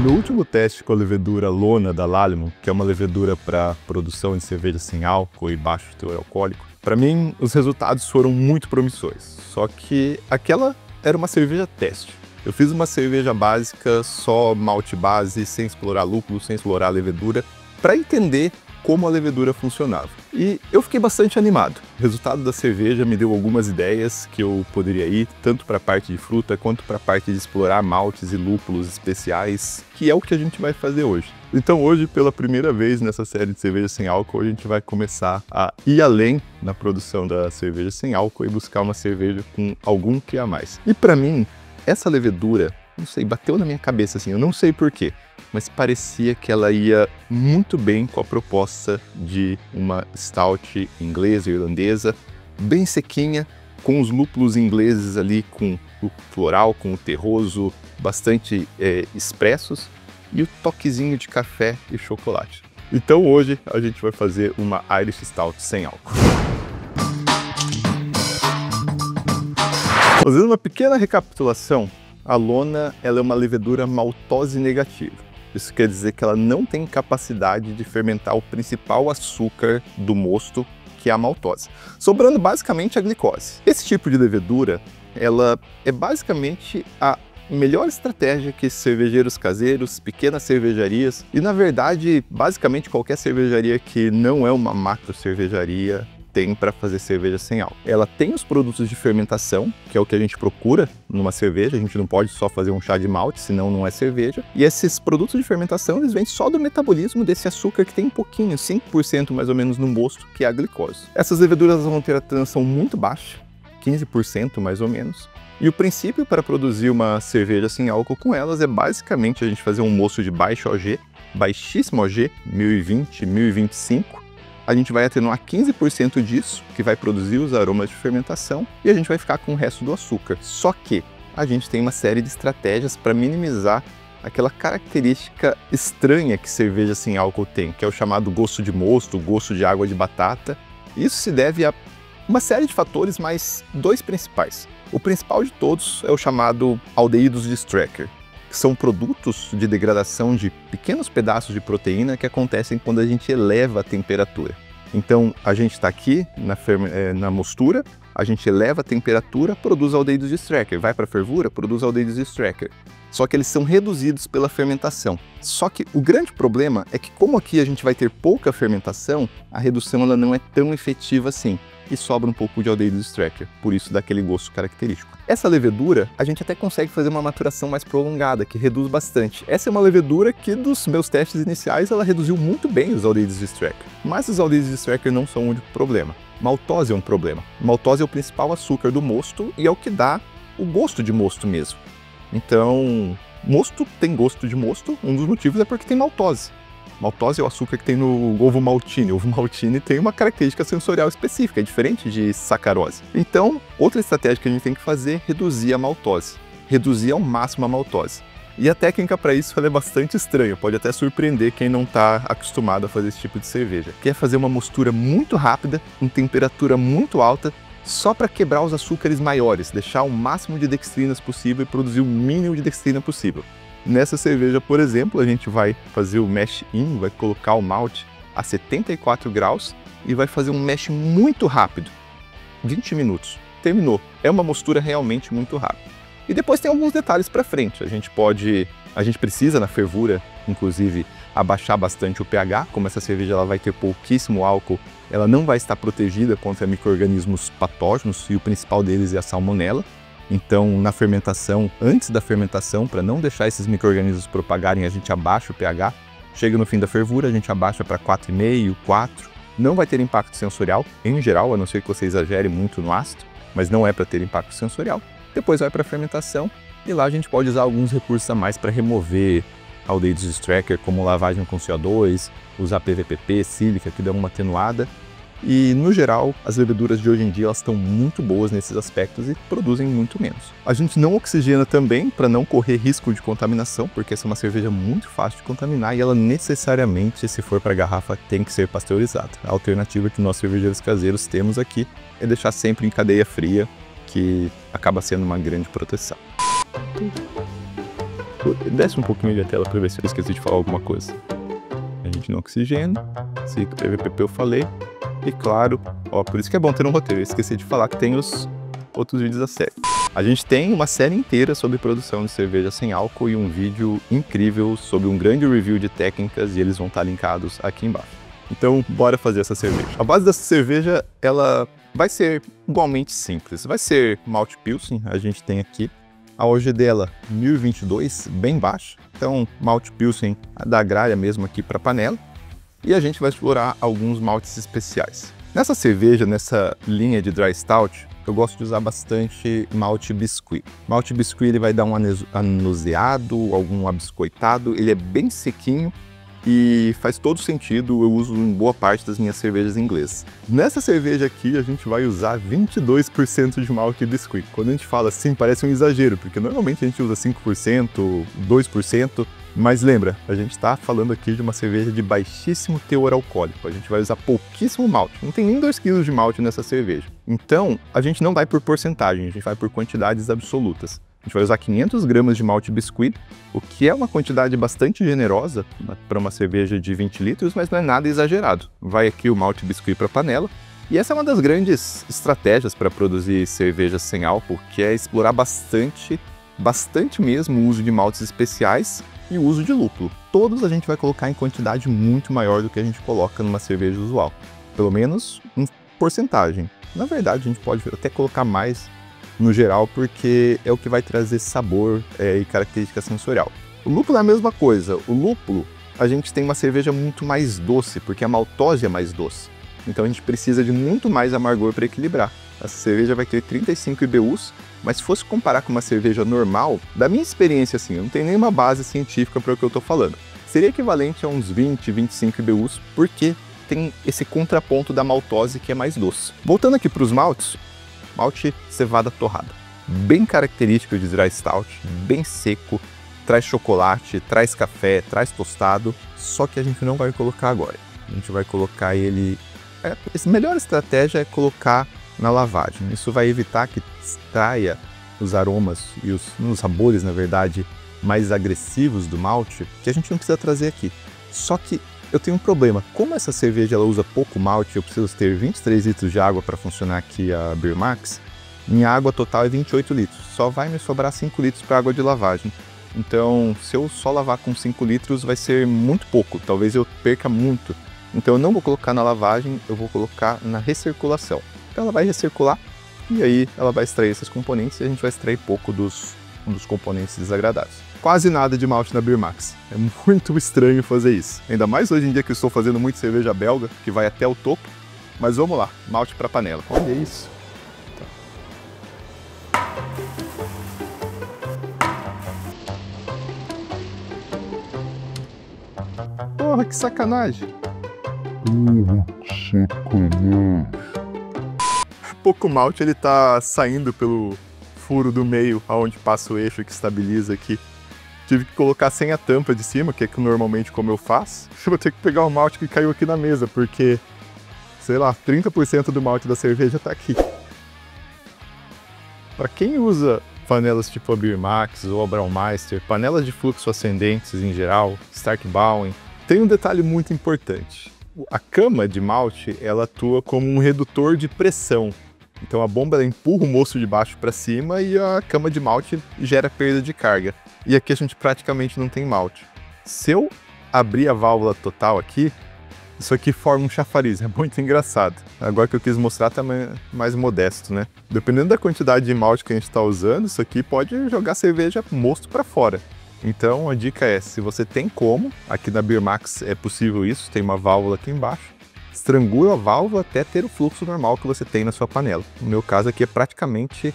No último teste com a levedura Lona da Lallemand, que é uma levedura para produção de cerveja sem álcool e baixo teor alcoólico, para mim os resultados foram muito promissores. Só que aquela era uma cerveja teste. Eu fiz uma cerveja básica, só malte base, sem explorar lúpulo, sem explorar levedura, para entender como a levedura funcionava. E eu fiquei bastante animado. O resultado da cerveja me deu algumas ideias que eu poderia ir, tanto para a parte de fruta, quanto para a parte de explorar maltes e lúpulos especiais, que é o que a gente vai fazer hoje. Então hoje, pela primeira vez nessa série de cerveja sem álcool, a gente vai começar a ir além na produção da cerveja sem álcool e buscar uma cerveja com algum que a mais. E para mim, essa levedura, não sei, bateu na minha cabeça assim, eu não sei porquê, mas parecia que ela ia muito bem com a proposta de uma stout inglesa e irlandesa, bem sequinha, com os lúpulos ingleses ali, com o floral, com o terroso, bastante expressos, e o toquezinho de café e chocolate. Então hoje a gente vai fazer uma Irish Stout sem álcool. Fazendo uma pequena recapitulação, a Lona ela é uma levedura maltose negativa. Isso quer dizer que ela não tem capacidade de fermentar o principal açúcar do mosto, que é a maltose, sobrando basicamente a glicose. Esse tipo de levedura, ela é basicamente a melhor estratégia que cervejeiros caseiros, pequenas cervejarias e, na verdade, basicamente qualquer cervejaria que não é uma macro cervejaria tem para fazer cerveja sem álcool. Ela tem os produtos de fermentação, que é o que a gente procura numa cerveja, a gente não pode só fazer um chá de malte, senão não é cerveja. E esses produtos de fermentação, eles vêm só do metabolismo desse açúcar que tem um pouquinho, 5% mais ou menos no mosto, que é a glicose. Essas leveduras vão ter a tensão muito baixa, 15% mais ou menos. E o princípio para produzir uma cerveja sem álcool com elas é basicamente a gente fazer um mosto de baixo OG, baixíssimo OG, 1020, 1025, a gente vai atenuar 15% disso, que vai produzir os aromas de fermentação, e a gente vai ficar com o resto do açúcar. Só que a gente tem uma série de estratégias para minimizar aquela característica estranha que cerveja sem álcool tem, que é o chamado gosto de mosto, gosto de água de batata. Isso se deve a uma série de fatores, mas dois principais. O principal de todos é o chamado aldeídos de Strecker, que são produtos de degradação de pequenos pedaços de proteína que acontecem quando a gente eleva a temperatura. Então, a gente está aqui na mostura, a gente eleva a temperatura, produz aldeídos de Strecker, vai para a fervura, produz aldeídos de Strecker. Só que eles são reduzidos pela fermentação. Só que o grande problema é que, como aqui a gente vai ter pouca fermentação, a redução ela não é tão efetiva assim. E sobra um pouco de aldeído de Strecker, por isso dá aquele gosto característico. Essa levedura, a gente até consegue fazer uma maturação mais prolongada, que reduz bastante. Essa é uma levedura que, dos meus testes iniciais, ela reduziu muito bem os aldeídos de Strecker. Mas os aldeídos de Strecker não são o único problema. Maltose é um problema. Maltose é o principal açúcar do mosto e é o que dá o gosto de mosto mesmo. Então, mosto tem gosto de mosto, um dos motivos é porque tem maltose. Maltose é o açúcar que tem no ovo maltine. O ovo maltine tem uma característica sensorial específica, é diferente de sacarose. Então, outra estratégia que a gente tem que fazer é reduzir a maltose. Reduzir ao máximo a maltose. E a técnica para isso ela é bastante estranha, pode até surpreender quem não está acostumado a fazer esse tipo de cerveja. Que é fazer uma mostura muito rápida, em temperatura muito alta, só para quebrar os açúcares maiores, deixar o máximo de dextrinas possível e produzir o mínimo de dextrina possível. Nessa cerveja, por exemplo, a gente vai fazer o mash in, vai colocar o malte a 74 graus e vai fazer um mash muito rápido, 20 minutos. Terminou. É uma mostura realmente muito rápida. E depois tem alguns detalhes para frente. A gente precisa na fervura, inclusive, abaixar bastante o pH. Como essa cerveja ela vai ter pouquíssimo álcool, ela não vai estar protegida contra micro-organismos patógenos e o principal deles é a salmonela. Então, na fermentação, antes da fermentação, para não deixar esses micro-organismos propagarem, a gente abaixa o pH. Chega no fim da fervura, a gente abaixa para 4,5, 4. Não vai ter impacto sensorial, em geral, a não ser que você exagere muito no ácido, mas não é para ter impacto sensorial. Depois vai para a fermentação e lá a gente pode usar alguns recursos a mais para remover aldeídos de Strecker, como lavagem com CO2, usar PVPP, sílica, que dá uma atenuada. E, no geral, as leveduras de hoje em dia elas estão muito boas nesses aspectos e produzem muito menos. A gente não oxigena também para não correr risco de contaminação, porque essa é uma cerveja muito fácil de contaminar e ela necessariamente, se for para garrafa, tem que ser pasteurizada. A alternativa que nós cervejeiros caseiros temos aqui é deixar sempre em cadeia fria, que acaba sendo uma grande proteção. Desce um pouquinho da tela para ver se eu esqueci de falar alguma coisa. A gente não oxigena, ciclo PVPP eu falei. E claro, ó, por isso que é bom ter um roteiro. Eu esqueci de falar que tem os outros vídeos da série. A gente tem uma série inteira sobre produção de cerveja sem álcool e um vídeo incrível sobre um grande review de técnicas e eles vão estar linkados aqui embaixo. Então, bora fazer essa cerveja. A base dessa cerveja, ela vai ser igualmente simples. Vai ser Malt Pilsen, a gente tem aqui. A OG dela, 1022, bem baixa. Então, Malt Pilsen da Agrária mesmo aqui para panela. E a gente vai explorar alguns maltes especiais. Nessa cerveja, nessa linha de Dry Stout, eu gosto de usar bastante malte biscuit. Malte biscuit ele vai dar um anuseado, algum abiscoitado, ele é bem sequinho e faz todo sentido, eu uso em boa parte das minhas cervejas inglesas. Nessa cerveja aqui a gente vai usar 22% de malte biscuit. Quando a gente fala assim parece um exagero, porque normalmente a gente usa 5%, 2%, mas lembra, a gente está falando aqui de uma cerveja de baixíssimo teor alcoólico. A gente vai usar pouquíssimo malte, não tem nem 2 kg de malte nessa cerveja. Então, a gente não vai por porcentagem, a gente vai por quantidades absolutas. A gente vai usar 500 gramas de malte biscuit, o que é uma quantidade bastante generosa para uma cerveja de 20 litros, mas não é nada exagerado. Vai aqui o malte biscuit para a panela. E essa é uma das grandes estratégias para produzir cervejas sem álcool, que é explorar bastante mesmo o uso de maltes especiais e o uso de lúpulo. Todos a gente vai colocar em quantidade muito maior do que a gente coloca numa cerveja usual. Pelo menos em porcentagem. Na verdade, a gente pode até colocar mais no geral, porque é o que vai trazer sabor e característica sensorial. O lúpulo é a mesma coisa. O lúpulo, a gente tem uma cerveja muito mais doce, porque a maltose é mais doce. Então a gente precisa de muito mais amargor para equilibrar. Essa cerveja vai ter 35 IBUs, mas se fosse comparar com uma cerveja normal, da minha experiência assim, eu não tenho nenhuma base científica para o que eu estou falando, seria equivalente a uns 20, 25 IBUs, porque tem esse contraponto da maltose que é mais doce. Voltando aqui para os maltes, malte cevada torrada, bem característico de Dry Stout, bem seco, traz chocolate, traz café, traz tostado, só que a gente não vai colocar agora. A gente vai colocar ele... A melhor estratégia é colocar na lavagem. Isso vai evitar que extraia os aromas e os sabores, na verdade, mais agressivos do malte, que a gente não precisa trazer aqui. Só que eu tenho um problema. Como essa cerveja ela usa pouco malte, eu preciso ter 23 litros de água para funcionar aqui a Beer Max, minha água total é 28 litros. Só vai me sobrar 5 litros para água de lavagem. Então, se eu só lavar com 5 litros, vai ser muito pouco. Talvez eu perca muito. Então, eu não vou colocar na lavagem, eu vou colocar na recirculação. Então, ela vai recircular e aí ela vai extrair esses componentes e a gente vai extrair pouco dos componentes desagradáveis. Quase nada de malte na Beer Max. É muito estranho fazer isso. Ainda mais hoje em dia que eu estou fazendo muito cerveja belga, que vai até o topo. Mas vamos lá, malte para panela. Olha isso. Porra, que sacanagem. Que sacanagem. Pouco malte ele tá saindo pelo furo do meio, aonde passa o eixo que estabiliza aqui. Tive que colocar sem a tampa de cima, que é normalmente como eu faço. Eu vou ter que pegar o malte que caiu aqui na mesa, porque, sei lá, 30% do malte da cerveja tá aqui. Para quem usa panelas tipo a Beer Max ou a Braumeister, panelas de fluxo ascendentes em geral, Starkbauern, tem um detalhe muito importante. A cama de malte, ela atua como um redutor de pressão. Então a bomba ela empurra o moço de baixo para cima e a cama de malte gera perda de carga. E aqui a gente praticamente não tem malte. Se eu abrir a válvula total aqui, isso aqui forma um chafariz, é muito engraçado. Agora que eu quis mostrar também mais modesto, né? Dependendo da quantidade de malte que a gente está usando, isso aqui pode jogar cerveja mosto para fora. Então a dica é, se você tem como, aqui na Beer Max é possível isso, tem uma válvula aqui embaixo, estrangula a válvula até ter o fluxo normal que você tem na sua panela. No meu caso aqui é praticamente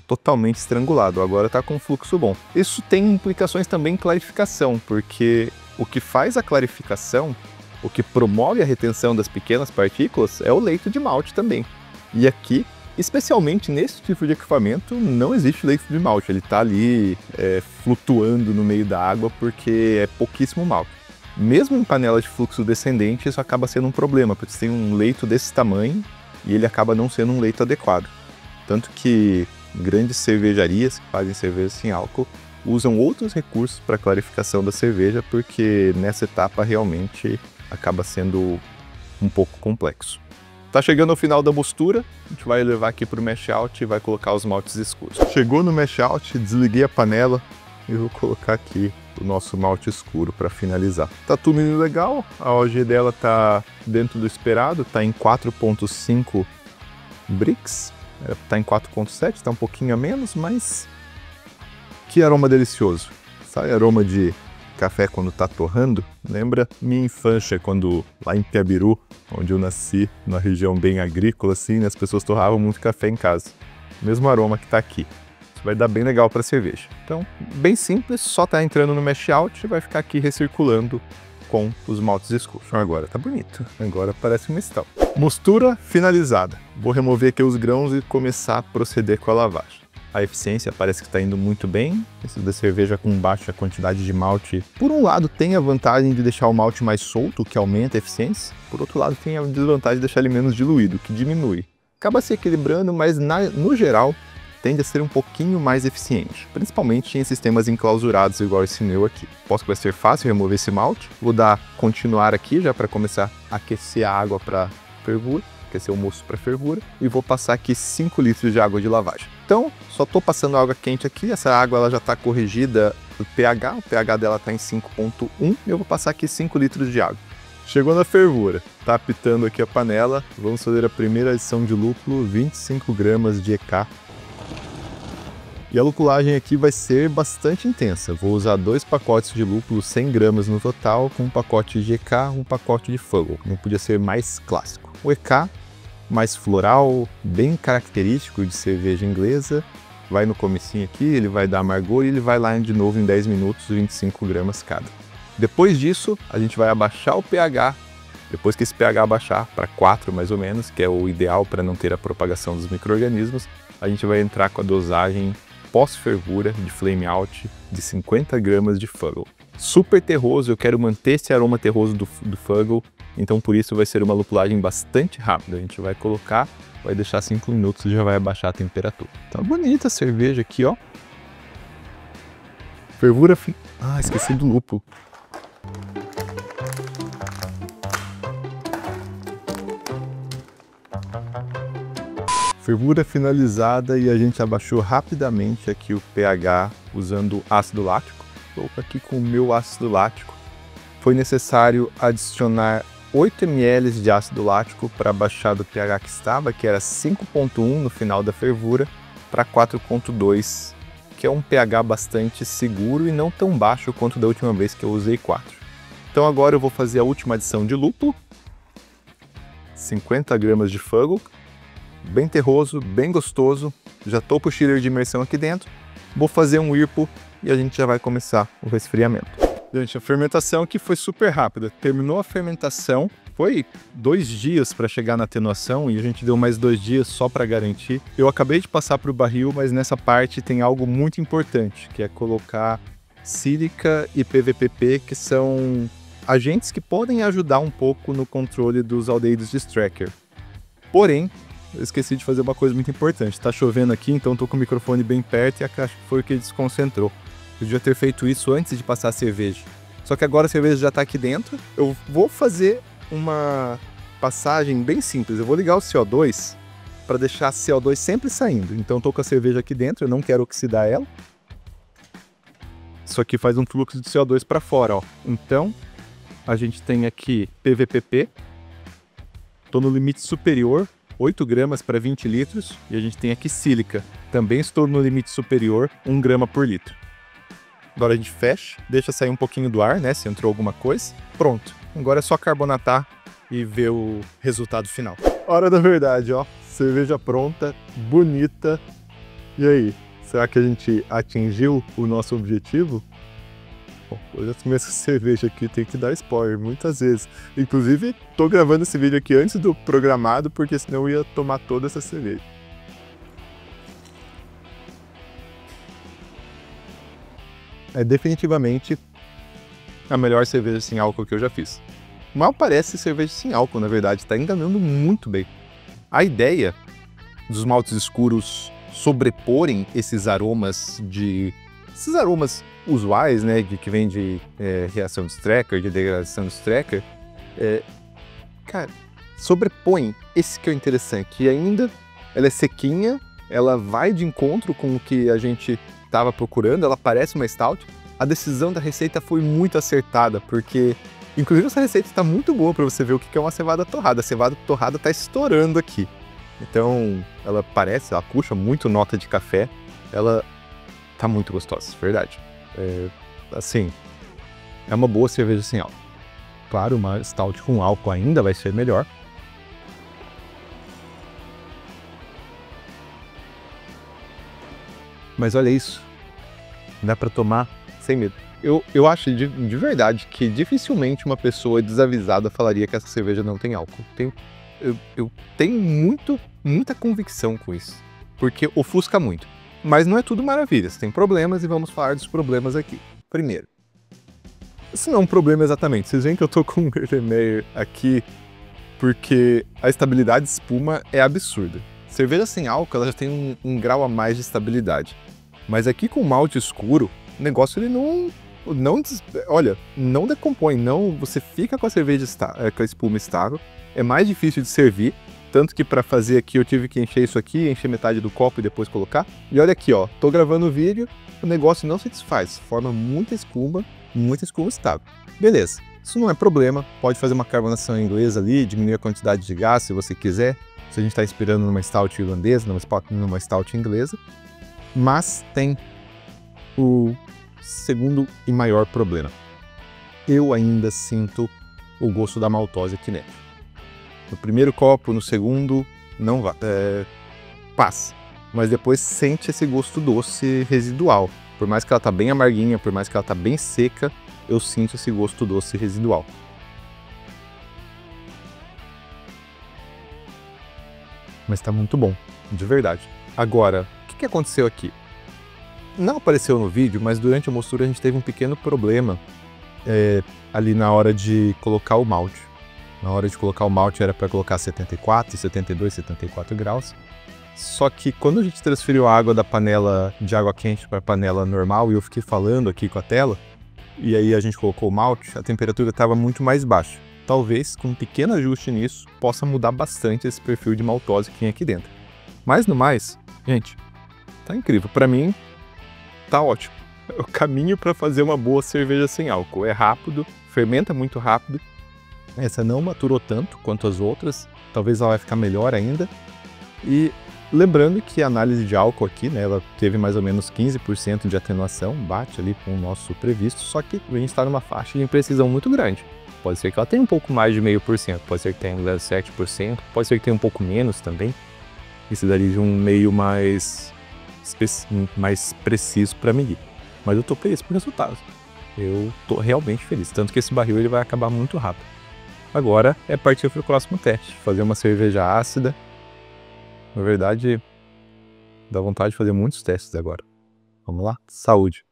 totalmente estrangulado, agora está com um fluxo bom. Isso tem implicações também em clarificação, porque o que faz a clarificação, o que promove a retenção das pequenas partículas é o leito de malte também. E aqui, especialmente nesse tipo de equipamento, não existe leito de malte, ele está ali flutuando no meio da água porque é pouquíssimo malte. Mesmo em panela de fluxo descendente, isso acaba sendo um problema, porque você tem um leito desse tamanho e ele acaba não sendo um leito adequado. Tanto que grandes cervejarias que fazem cerveja sem álcool usam outros recursos para clarificação da cerveja, porque nessa etapa realmente acaba sendo um pouco complexo. Tá chegando ao final da mostura, a gente vai levar aqui para o mash out e vai colocar os maltes escuros. Chegou no mash out, desliguei a panela e vou colocar aqui o nosso malte escuro para finalizar. Tá tudo indo legal, a OG dela tá dentro do esperado, tá em 4.5 Brix, tá em 4.7, tá um pouquinho a menos, mas que aroma delicioso. Sabe aroma de café quando tá torrando? Lembra minha infância, quando lá em Piabiru, onde eu nasci, numa região bem agrícola assim, as pessoas torravam muito café em casa. Mesmo aroma que tá aqui. Isso vai dar bem legal para cerveja. Então, bem simples, só tá entrando no mash out e vai ficar aqui recirculando com os maltes escuros. Agora tá bonito, agora parece uma stout. Mostura finalizada. Vou remover aqui os grãos e começar a proceder com a lavagem. A eficiência parece que está indo muito bem. Esse da cerveja com baixa quantidade de malte, por um lado tem a vantagem de deixar o malte mais solto, que aumenta a eficiência. Por outro lado tem a desvantagem de deixar ele menos diluído, que diminui. Acaba se equilibrando, mas no geral tende a ser um pouquinho mais eficiente, principalmente em sistemas enclausurados igual esse meu aqui. Posso que vai ser fácil remover esse malte. Vou dar continuar aqui já para começar a aquecer a água para fervura, aquecer o mosto para fervura, e vou passar aqui 5 litros de água de lavagem. Então, só estou passando água quente aqui, essa água ela já está corrigida do pH, o pH dela está em 5.1, e eu vou passar aqui 5 litros de água. Chegou na fervura, tá apitando aqui a panela, vamos fazer a primeira adição de lúpulo, 25 gramas de EK. E a lupulagem aqui vai ser bastante intensa, vou usar 2 pacotes de lúpulo, 100 gramas no total, com um pacote de EK, um pacote de Fuggle, não podia ser mais clássico. O EK mais floral, bem característico de cerveja inglesa, vai no comecinho aqui, ele vai dar amargor e ele vai lá de novo em 10 minutos, 25 gramas cada. Depois disso, a gente vai abaixar o pH, depois que esse pH abaixar para 4 mais ou menos, que é o ideal para não ter a propagação dos micro-organismos, a gente vai entrar com a dosagem pós-fervura de flame out de 50 gramas de Fuggle. Super terroso, eu quero manter esse aroma terroso do Fuggle, então por isso vai ser uma lupulagem bastante rápida. A gente vai colocar, vai deixar 5 minutos e já vai abaixar a temperatura. Tá bonita a cerveja aqui, ó. Fervura Ah, esqueci do lúpulo. Fervura finalizada e a gente abaixou rapidamente aqui o pH usando ácido lático. Estou aqui com o meu ácido lático. Foi necessário adicionar 8 ml de ácido lático para baixar do pH que estava, que era 5.1 no final da fervura, para 4.2, que é um pH bastante seguro e não tão baixo quanto da última vez que eu usei 4. Então agora eu vou fazer a última adição de lúpulo, 50 gramas de Fuggle, bem terroso, bem gostoso, já estou com o chiller de imersão aqui dentro, vou fazer um IRPO e a gente já vai começar o resfriamento. Gente, a fermentação aqui foi super rápida. Terminou a fermentação, foi 2 dias para chegar na atenuação e a gente deu mais 2 dias só para garantir. Eu acabei de passar para o barril, mas nessa parte tem algo muito importante, que é colocar sílica e PVPP, que são agentes que podem ajudar um pouco no controle dos aldeídos de Strecker. Porém, eu esqueci de fazer uma coisa muito importante. Tá chovendo aqui, então estou com o microfone bem perto e a caixa foi o que desconcentrou. Eu devia ter feito isso antes de passar a cerveja. Só que agora a cerveja já está aqui dentro. Eu vou fazer uma passagem bem simples. Eu vou ligar o CO2 para deixar a CO2 sempre saindo. Então estou com a cerveja aqui dentro, eu não quero oxidar ela. Isso aqui faz um fluxo de CO2 para fora, ó. Então a gente tem aqui PVPP. Estou no limite superior, 8 gramas para 20 litros. E a gente tem aqui sílica. Também estou no limite superior, 1 grama por litro. Agora a gente fecha, deixa sair um pouquinho do ar, né, se entrou alguma coisa. Pronto, agora é só carbonatar e ver o resultado final. Hora da verdade, ó, cerveja pronta, bonita. E aí, será que a gente atingiu o nosso objetivo? Bom, eu já tomei essa cerveja aqui, tem que dar spoiler muitas vezes. Inclusive, tô gravando esse vídeo aqui antes do programado, porque senão eu ia tomar toda essa cerveja. É definitivamente a melhor cerveja sem álcool que eu já fiz. Mal parece cerveja sem álcool, na verdade, está enganando muito bem. A ideia dos maltes escuros sobreporem esses aromas de esses aromas usuais, né, que vem de reação de Strecker, de degradação de Strecker, cara, sobrepõe esse que é o interessante. E ainda ela é sequinha, ela vai de encontro com o que a gente estava procurando, ela parece uma stout. A decisão da receita foi muito acertada, porque inclusive essa receita está muito boa para você ver o que é uma cevada torrada. A cevada torrada está estourando aqui. Então, ela puxa muito nota de café. Ela tá muito gostosa, verdade. Assim, é uma boa cerveja sem álcool. Claro, uma stout com álcool ainda vai ser melhor. Mas olha isso. Dá para tomar sem medo. Eu acho de verdade que dificilmente uma pessoa desavisada falaria que essa cerveja não tem álcool. Eu tenho muita convicção com isso, porque ofusca muito. Mas não é tudo maravilhas, tem problemas e vamos falar dos problemas aqui. Primeiro, isso não é um problema exatamente, vocês veem que eu tô com um Erlenmeyer aqui porque a estabilidade de espuma é absurda. Cerveja sem álcool ela já tem um grau a mais de estabilidade. Mas aqui com malte escuro, o negócio ele não decompõe, você fica com a cerveja com a espuma estável, é mais difícil de servir, tanto que para fazer aqui eu tive que encher isso aqui, encher metade do copo e depois colocar. E olha aqui, ó, tô gravando o vídeo, o negócio não se desfaz, forma muita espuma estável. Beleza, isso não é problema, pode fazer uma carbonação inglesa ali, diminuir a quantidade de gás se você quiser, se a gente está inspirando numa stout irlandesa, numa stout inglesa, mas tem o segundo e maior problema. Eu ainda sinto o gosto da maltose aqui dentro. No primeiro copo, no segundo, não vai. Passa. Mas depois sente esse gosto doce residual. Por mais que ela tá bem amarguinha, por mais que ela tá bem seca, eu sinto esse gosto doce residual. Mas tá muito bom, de verdade. Agora, o que aconteceu aqui? Não apareceu no vídeo, mas durante a mostura a gente teve um pequeno problema ali na hora de colocar o malte. Na hora de colocar o malte era para colocar 74, 72, 74 graus. Só que quando a gente transferiu a água da panela de água quente para a panela normal, e eu fiquei falando aqui com a tela, e aí a gente colocou o malte, a temperatura estava muito mais baixa. Talvez, com um pequeno ajuste nisso, possa mudar bastante esse perfil de maltose que tem aqui dentro. Mas no mais, gente, tá incrível. Para mim, tá ótimo. É o caminho para fazer uma boa cerveja sem álcool. É rápido, fermenta muito rápido. Essa não maturou tanto quanto as outras, talvez ela vai ficar melhor ainda. E lembrando que a análise de álcool aqui, né, ela teve mais ou menos 15% de atenuação, bate ali com o nosso previsto, só que a gente está numa faixa de imprecisão muito grande. Pode ser que ela tenha um pouco mais de 0,5%, pode ser que tenha 0,7%, pode ser que tenha um pouco menos também. Isso daria de um meio mais preciso para medir. Mas eu tô feliz com o resultado. Eu tô realmente feliz, tanto que esse barril ele vai acabar muito rápido. Agora é partir para o próximo teste, fazer uma cerveja ácida. Na verdade, dá vontade de fazer muitos testes agora. Vamos lá? Saúde!